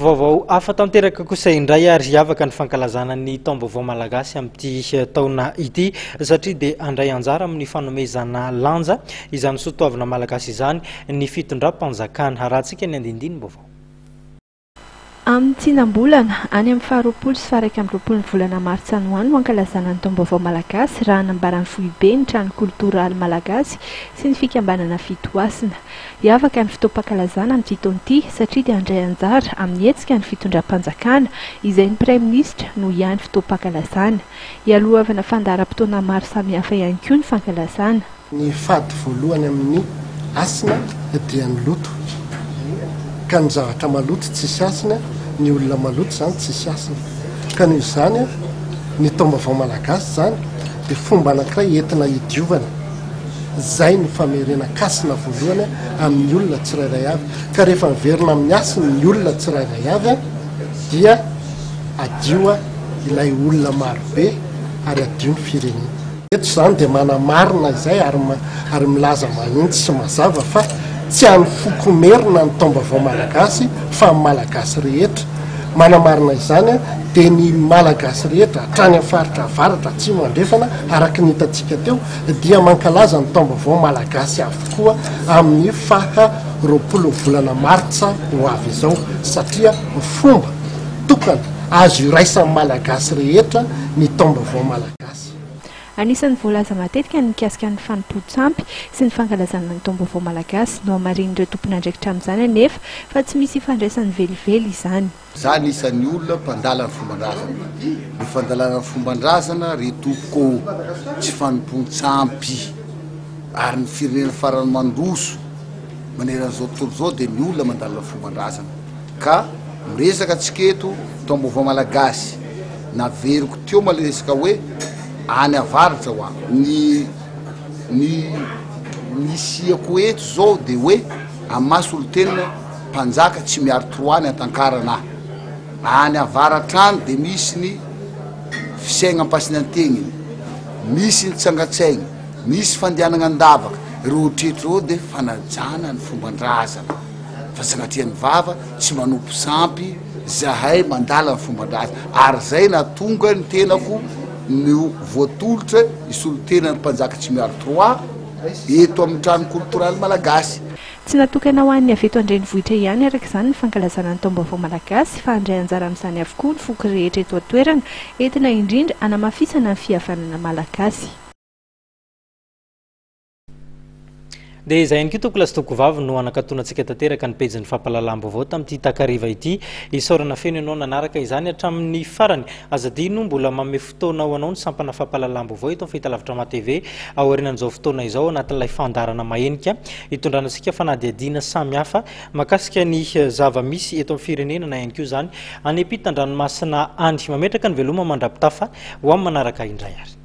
Vaovao hafa tanteraka kosa indray ary afaka ny fankalazana ny taom-baovao malagasy amin'ity taona ity satria dia andray anjara amin'ny fanomezana lanja izany soatoavana malagasy izany ny fitondram-panjakana rahantsika ny andindiny vaovao. Amin'ny tsinam-bolana any amin'ny faharoapolo sy faha 20 volana martsa no any ankalazana ny taom-baovao malagasy raha nambaran'ny foibe ny trano koltoraly malagasy sy ny fikambanana fitoasina. Hiavaka ny fotoam-pankalazana ny taon'ity satria dia andray anjara amin'ny hetsika ny fitondram-panjakana izay ny praiminisitra no ihany fotoam-pankalazana. Hialohavana fandaharam-potoana maro samihafa ihany koa ny fankalazana. Ny fady voalohany amin'ny asina dia ny loto. Ka ny zavatra maloto tsisy asina, ny olona maloto zany tsisy asina. Ka noho izany ny taom-baovao malagasy zany dia fomba anankiray entina hidiovana. Zay ny famerena kasina voalohany amin'ny olona tsirairay avy. Ka rehefa miverina amin'ny asina ny olona tsirairay avy dia adio ilay olona marobe ary adio ny firenena. Eto zany dia manamarina izay ary milaza mahitsy sy mazava fa tsy any fokomerina ny taom-baovao malagasy fa malagasy rehetra. Manamarina izany dia ny malagasy rehetra hatrany amin'ny faritra avaratra atsimo andrefana araka ny hitantsika teo dia mankalaza ny taom-baovao malagasy avokoa amin'ny faha 20 volana martsa ho avy izao satria fomba tokana azo iraisan'ny malagasy rehetra ny taom-baovao malagasy. Anisan'ny voalaza matetika ny mikasika ny fanompo-tsampy sy ny fankalazana ny taom-baovao malagasy no hamarin'ireo tompon'andraikitra amin'izany anefa fa tsy misy ifandraisany velively izany. Zany isan'ny olona mpandala ny fomban-drazana. Ny fandalana ny fomban-drazana retoko tsy fanompo-tsampy ary ny firenena farany mandroso maneran'izao tontolo izao dia ny olona mandala ny fomban-drazana. Ka miresaka antsika eto taom-baovao malagasy naveriko teo malesaka hoe any avaratra ho ny siako eto zao dia hoe amaso olo tena mpanjaka tsy miaro troany atankarana any avaratra any dia misy ny fisaigna-pasiny antegniny, misy ny tsangatsaigny, misy fandehanana andavaka roatretrao dia fanajana ny fomban-drazana fa sanatria ny vava tsy manompo sampy zahay mandala ny fomban-drazana ary zay natonga ny tenako no voatolotra isolotena ny mpanjaka tsy miaro trois eto amin'ny trano koltoraly malagasy. Tsy natokana ho an'ny avy eto an-drenivohitra ihany araka izany ny fankalazana ny taom-baovao malagasy fa andray anjara amin'izany avokoa ny foky rehetra eto an-toerana entina indrindra hanamafisana ny fihavanana malagasy. Dia izay ihany koa toko lasitoko vavy no anakatonantsika tanteraka ny pejin'ny fampahalalam-baovao tamin'ity takariva ity isaorana feno ianao nanaraka izany hatramin'ny farany azadino mbola manome fotoana ho anao ny sampana fampahalalam-baovao eto amin'ny fahitalavitra ma TV aorianan'izao fotoana izao anatin'ilay fandarana mahenika hitondranantsika fanadihadiana samihafa makasika ny zava-misy eto amin'ny firenena na ihany koa izany any ampitan-dranomasina any mametraka ny veloma mandrapitafa ho amin'ny manaraka indray ary.